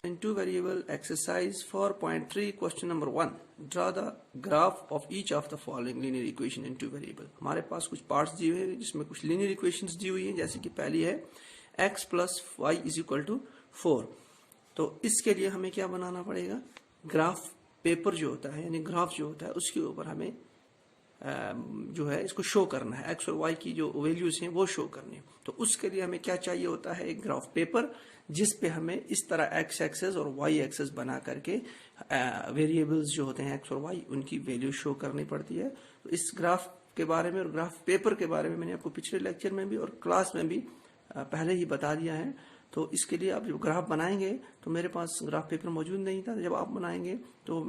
In two variable exercise 4.3 question number 1 draw the graph of each of the following linear equation in two variable। हमारे पास कुछ parts दिए हुए हैं जिसमें कुछ linear equations दी हुई हैं, जैसे कि पहली है x plus y is equal to 4। तो इसके लिए हमें क्या बनाना पड़ेगा, ग्राफ पेपर जो होता है यानी ग्राफ जो होता है उसके ऊपर हमें जो है इसको शो करना है, एक्स और वाई की जो वैल्यूज हैं वो शो करनी है। तो उसके लिए हमें क्या चाहिए होता है, एक ग्राफ पेपर जिस पे हमें इस तरह एक्स एक्सेस और वाई एक्सेस बना करके वेरिएबल्स जो होते हैं एक्स और वाई उनकी वैल्यू शो करनी पड़ती है। तो इस ग्राफ के बारे में और ग्राफ पेपर के बारे में मैंने आपको पिछले लेक्चर में भी और क्लास में भी पहले ही बता दिया है। तो इसके लिए आप जब ग्राफ बनाएंगे, तो मेरे पास ग्राफ पेपर मौजूद नहीं था, जब आप बनाएंगे तो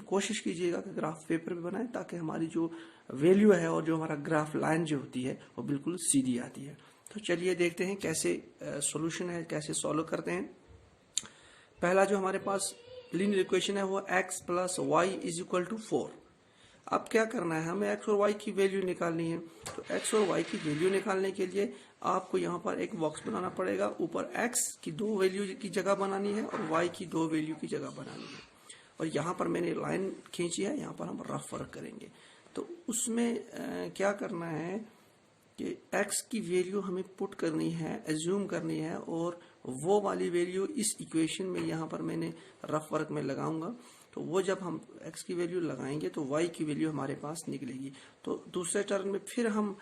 कोशिश कीजिएगा कि ग्राफ पेपर पे बनाएं ताकि हमारी जो वैल्यू है और जो हमारा ग्राफ लाइन जो होती है वो बिल्कुल सीधी आती है। तो चलिए देखते हैं कैसे सॉल्यूशन है, कैसे सॉल्व करते हैं। पहला जो हमारे पास लीनियर इक्वेशन है वो x plus y is equal to 4। अब क्या करना है, हमें x और y की वैल्यू निकालनी है। तो x और y की वैल्यू निकालने के लिए आपको यहाँ पर एक बॉक्स बनाना पड़ेगा, ऊपर x की 2 वैल्यू की जगह बनानी है और y की 2 वैल्यू की जगह बनानी है। और यहाँ पर मैंने लाइन खींची है, यहाँ पर हम रफ वर्क करेंगे। तो उसमें क्या करना है कि x की वैल्यू हमें पुट करनी है, एज्यूम करनी है, और वो वाली वैल्यू इस इक्वेशन में यहाँ पर मैंने रफ वर्क में लगाऊंगा। तो वो जब हम x की वैल्यू लगाएंगे तो y की वैल्यू हमारे पास निकलेगी। तो दूसरे टर्म में फिर हम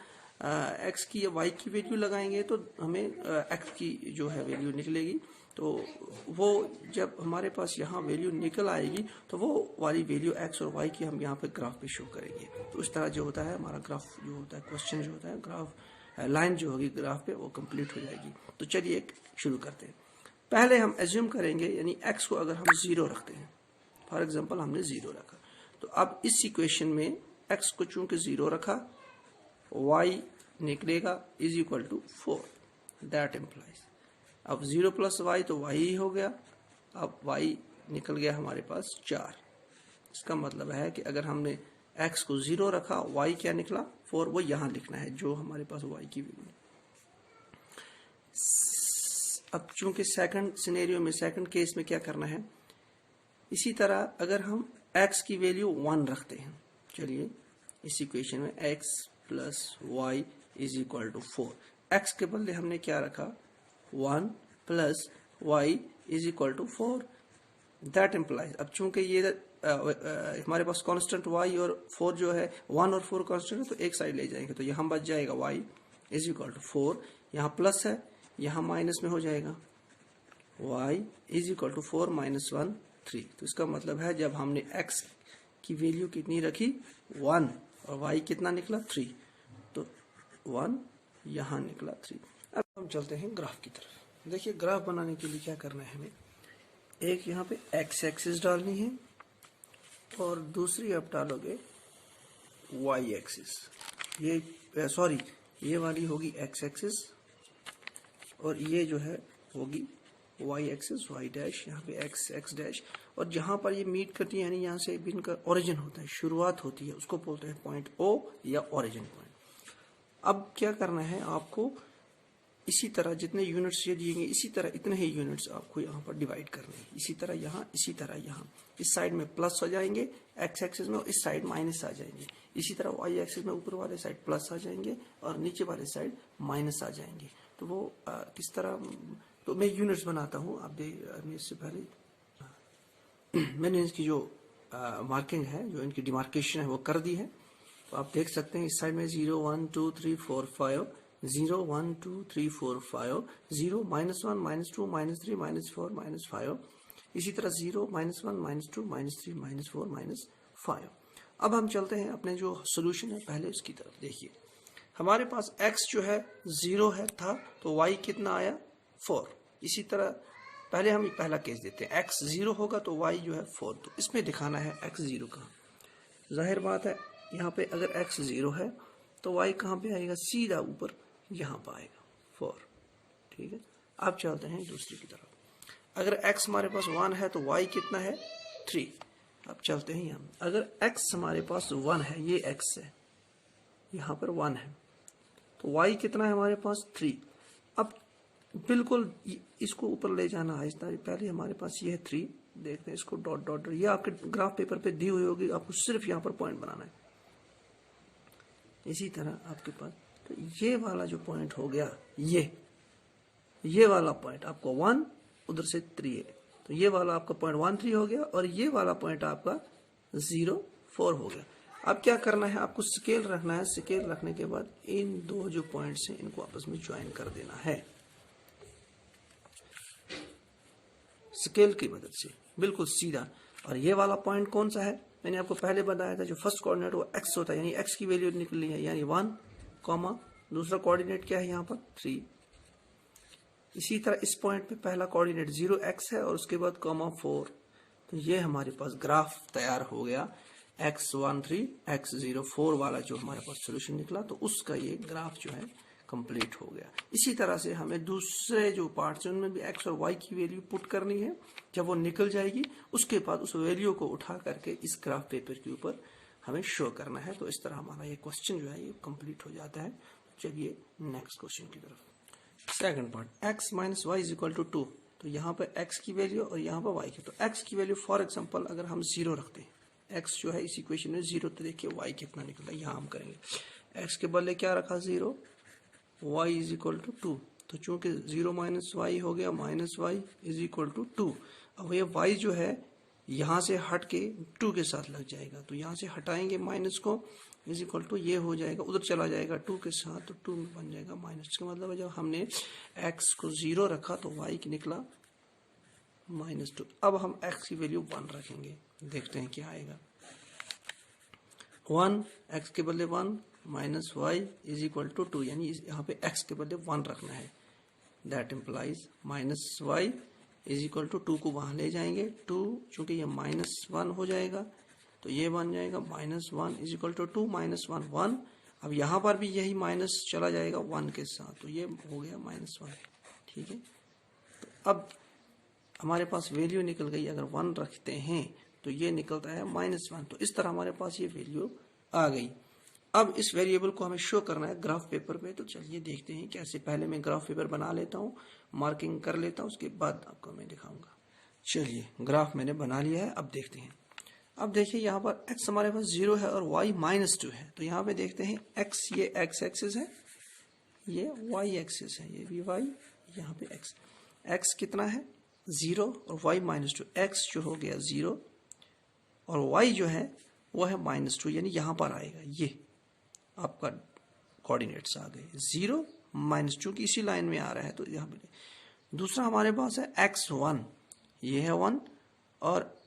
x की या y की वैल्यू लगाएंगे तो हमें x की जो है वैल्यू निकलेगी। तो वो जब हमारे पास यहाँ वैल्यू निकल आएगी तो वो वाली वैल्यू x और y की हम यहाँ पे ग्राफ पे शो करेंगे। तो इस तरह जो होता है हमारा ग्राफ जो होता है, क्वेश्चन जो होता है, ग्राफ लाइन जो होगी ग्राफ पे वो कंप्लीट हो जाएगी। तो चलिए शुरू करते हैं। पहले हम एज्यूम करेंगे, यानी x को अगर हम 0 रखते हैं, फॉर एग्जाम्पल हमने 0 रखा, तो अब इस इक्वेशन में x को चूंकि 0 रखा, y निकलेगा is equal to 4। That implies अब 0 प्लस y तो y ही हो गया। अब y निकल गया हमारे पास 4। इसका मतलब है कि अगर हमने x को 0 रखा, y क्या निकला 4, वो यहां लिखना है जो हमारे पास y की वैल्यू। अब चूंकि सेकंड सिनेरियो में, सेकंड केस में क्या करना है, इसी तरह अगर हम x की वैल्यू 1 रखते हैं, चलिए इस इक्वेशन में x plus y is equal to 4, x के बदले हमने क्या रखा 1 plus y is equal to 4। That implies अब चूंकि ये हमारे पास कांस्टेंट y और 4 जो है, 1 और 4 कांस्टेंट है, तो एक साइड ले जाएंगे तो यहाँ बच जाएगा y इज इक्वल टू 4, यहाँ प्लस है, यहाँ माइनस में हो जाएगा y is equal to 4 minus 1 3। तो इसका मतलब है जब हमने x की वैल्यू कितनी रखी 1 और y कितना निकला 3, तो 1 यहाँ निकला 3। अब हम चलते हैं ग्राफ की तरफ। देखिए ग्राफ बनाने के लिए क्या करना है, हमें एक यहाँ पे x एक्सिस डालनी है और दूसरी आप डालोगे y एक्सिस। ये सॉरी, ये वाली होगी x एक्सिस और ये जो है होगी y एक्सिस, y डैश, यहाँ पे x डैश। और जहाँ पर ये मीट करती है यानी यहाँ से इनका ओरिजिन होता है, शुरुआत होती है, उसको बोलते हैं पॉइंट O या ओरिजिन पॉइंट। अब क्या करना है आपको, इसी तरह जितने यूनिट्स ये दिएंगे इसी तरह इतने ही यूनिट्स आपको यहाँ पर डिवाइड करने हैं। इसी तरह यहाँ, इसी तरह यहाँ, इस साइड में प्लस आ जाएंगे x एक्सिस में और इस साइड माइनस आ जाएंगे। इसी तरह y एक्सिस में ऊपर वाले साइड प्लस आ जाएंगे और नीचे वाले साइड माइनस आ जाएंगे। तो वो किस तरह, तो मैं यूनिट्स बनाता हूँ। आप इससे पहले मैंने इसकी जो मार्किंग है, जो इनकी डिमार्केशन है वो कर दी है। तो आप देख सकते हैं इस साइड में 0 1 2 3 4 5, 0 1 2 3 4 5, 0 -1 -2 -3 -4 -5, इसी तरह 0 -1 -2 -3 -4 -5। अब हम चलते हैं अपने जो सोल्यूशन है पहले उसकी तरफ। देखिए हमारे पास x जो है 0 है था, तो y कितना आया 4। इसी तरह पहले हम पहला केस देते हैं, x 0 होगा तो y जो है 4। तो इसमें दिखाना है x 0 कहाँ। जाहिर बात है यहाँ पे अगर x 0 है तो y कहाँ पे आएगा, सीधा ऊपर यहाँ पर आएगा 4। ठीक है, अब चलते हैं दूसरी की तरफ। अगर x हमारे पास 1 है तो y कितना है 3। अब चलते हैं यहाँ, अगर x हमारे पास 1 है, ये x है, यहाँ पर 1 है, तो y कितना है हमारे पास 3। अब बिल्कुल इसको ऊपर ले जाना आहिस्ता। पहले हमारे पास ये है 3, देखते हैं इसको डॉट डॉट, ये आपके ग्राफ पेपर पे दी हुई होगी, आपको सिर्फ यहाँ पर पॉइंट बनाना है। इसी तरह आपके पास तो ये वाला जो पॉइंट हो गया, ये वाला पॉइंट आपको 1, उधर से 3 है, तो ये वाला आपका पॉइंट 1 3 हो गया, और ये वाला पॉइंट आपका 0 4 हो गया। अब क्या करना है, आपको स्केल रखना है। स्केल रखने के बाद इन दो जो पॉइंट्स हैं इनको आपस में ज्वाइन कर देना है स्केल की मदद से, बिल्कुल सीधा। और ये वाला पॉइंट कौन सा है, मैंने आपको पहले बताया था, जो फर्स्ट कोऑर्डिनेट वो x होता है, यानी x की वैल्यू निकली है, यानी 1, दूसरा कोऑर्डिनेट क्या है यहाँ पर 3। इसी तरह इस पॉइंट पे पहला कोऑर्डिनेट 0x है और उसके बाद 4। तो ये हमारे पास ग्राफ तैयार हो गया, x13 x04 वाला जो हमारे पास सोल्यूशन निकला, तो उसका ये ग्राफ जो है कंप्लीट हो गया। इसी तरह से हमें दूसरे जो पार्ट्स हैं उनमें भी x और y की वैल्यू पुट करनी है। जब वो निकल जाएगी उसके बाद उस वैल्यू को उठा करके इस ग्राफ पेपर के ऊपर हमें शो करना है। तो इस तरह हमारा ये क्वेश्चन जो है ये कंप्लीट हो जाता है। चलिए नेक्स्ट क्वेश्चन की तरफ। Second part, x minus y is equal to 2। तो यहाँ पे x की वैल्यू और यहाँ पर y की, तो x की वैल्यू फॉर एग्जाम्पल अगर हम 0 रखते हैं, x जो है इस इक्वेशन में 0, तो देखिए y कितना निकला, यहाँ हम करेंगे x के बदले क्या रखा 0, y इज इक्वल टू 2। तो चूंकि 0 माइनस वाई हो गया, minus y is equal to 2। अब ये y जो है यहाँ से हट के 2 के साथ लग जाएगा, तो यहाँ से हटाएंगे माइनस को, इज इक्वल टू ये हो जाएगा, उधर चला जाएगा 2 के साथ, तो 2 में बन जाएगा माइनस। इसका मतलब है जब हमने x को 0 रखा तो y की निकला -2। अब हम x की वैल्यू 1 रखेंगे, देखते हैं क्या आएगा। 1 x के बदले 1 minus y is equal to 2, यानी यहाँ पे x के बदले 1 रखना है। That implies minus y is equal to 2 को वहां ले जाएंगे, 2 चूंकि ये -1 हो जाएगा तो ये बन जाएगा -1 इज इक्वल टू 2 -1 1। अब यहाँ पर भी यही माइनस चला जाएगा 1 के साथ, तो ये हो गया -1। ठीक है, तो अब हमारे पास वैल्यू निकल गई। अगर 1 रखते हैं तो ये निकलता है -1। तो इस तरह हमारे पास ये वैल्यू आ गई। अब इस वेरिएबल को हमें शो करना है ग्राफ पेपर पे। तो चलिए देखते हैं कैसे। पहले मैं ग्राफ पेपर बना लेता हूँ, मार्किंग कर लेता हूँ, उसके बाद आपको मैं दिखाऊंगा। चलिए ग्राफ मैंने बना लिया है, अब देखते हैं। अब देखिए यहाँ पर x हमारे पास 0 है और y -2 है। तो यहाँ पे देखते हैं x, ये x एक्सिस है, ये y एक्सिस है, ये भी y, यहाँ पे x कितना है 0 और y -2। x जो हो गया 0 और y जो है वो है -2, यानी यहाँ पर आएगा। ये आपका कोऑर्डिनेट्स आ गए 0 -2 की इसी लाइन में आ रहा है, तो यहाँ पे। दूसरा हमारे पास है x1, ये है 1 और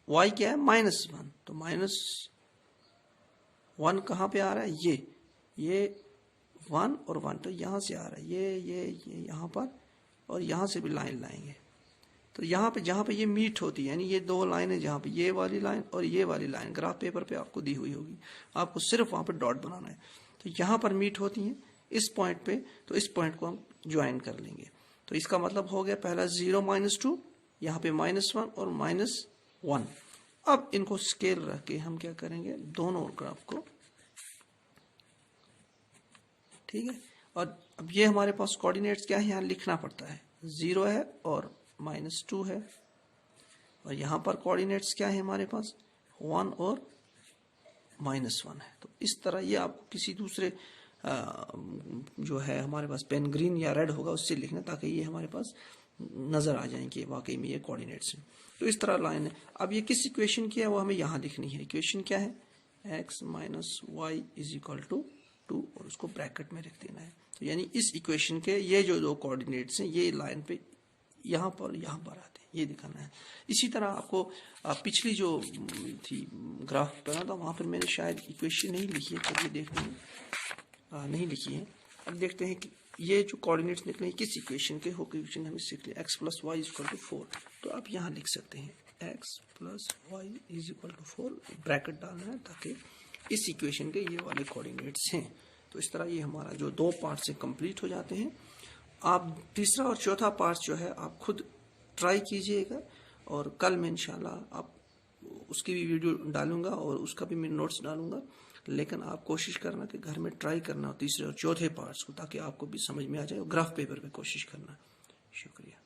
y क्या है -1। तो -1 कहाँ पे आ रहा है, ये 1 और 1, तो यहाँ से आ रहा है ये यहाँ पर, और यहाँ से भी लाइन लाएंगे। तो यहाँ पे जहाँ पे ये मीट होती है, यानी ये दो लाइन है, जहाँ पे ये वाली लाइन और ये वाली लाइन ग्राफ पेपर पे आपको दी हुई होगी, आपको सिर्फ वहाँ पे डॉट बनाना है। तो यहाँ पर मीट होती है इस पॉइंट पे, तो इस पॉइंट को हम ज्वाइन कर लेंगे। तो इसका मतलब हो गया पहला 0 -2, यहाँ पे -1 और -1। अब इनको स्केल रख के हम क्या करेंगे, दोनों ग्राफ को, ठीक है। और अब ये हमारे पास कोऑर्डिनेट्स क्या है, यहाँ लिखना पड़ता है, 0 है और -2 है, और यहाँ पर कोऑर्डिनेट्स क्या है हमारे पास 1 और -1 है। तो इस तरह ये आपको किसी दूसरे जो है हमारे पास पेन ग्रीन या रेड होगा उससे लिखना, ताकि ये हमारे पास नजर आ जाए कि वाकई में ये कोऑर्डिनेट्स हैं। तो इस तरह लाइन है। अब ये किस इक्वेशन की है वो हमें यहाँ लिखनी है। इक्वेशन क्या है, x - y is equal to 2, और उसको ब्रैकेट में रख देना है। तो यानी इस इक्वेशन के ये जो दो कोऑर्डिनेट्स हैं ये लाइन पे यहाँ पर आते हैं, ये दिखाना है। इसी तरह आपको पिछली जो थी ग्राफ बना था वहाँ पर मैंने शायद इक्वेशन नहीं लिखी है, चलिए देखते हैं, नहीं लिखी है। अब देखते हैं कि ये जो कोऑर्डिनेट्स निकले किस इक्वेशन के हो। इक्वेशन हमें सीख लिया, x + y = 4। तो आप यहाँ लिख सकते हैं x + y = 4, ब्रैकेट डालना है ताकि इस इक्वेशन के ये वाले कोऑर्डिनेट्स हैं। तो इस तरह ये हमारा जो दो पार्ट से कंप्लीट हो जाते हैं। आप तीसरा और चौथा पार्ट जो है आप खुद ट्राई कीजिएगा, और कल में इंशाल्लाह आप उसकी भी वीडियो डालूंगा और उसका भी मैं नोट्स डालूंगा। लेकिन आप कोशिश करना कि घर में ट्राई करना तीसरे और चौथे पार्ट्स को, ताकि आपको भी समझ में आ जाए, और ग्राफ पेपर पे कोशिश करना। शुक्रिया।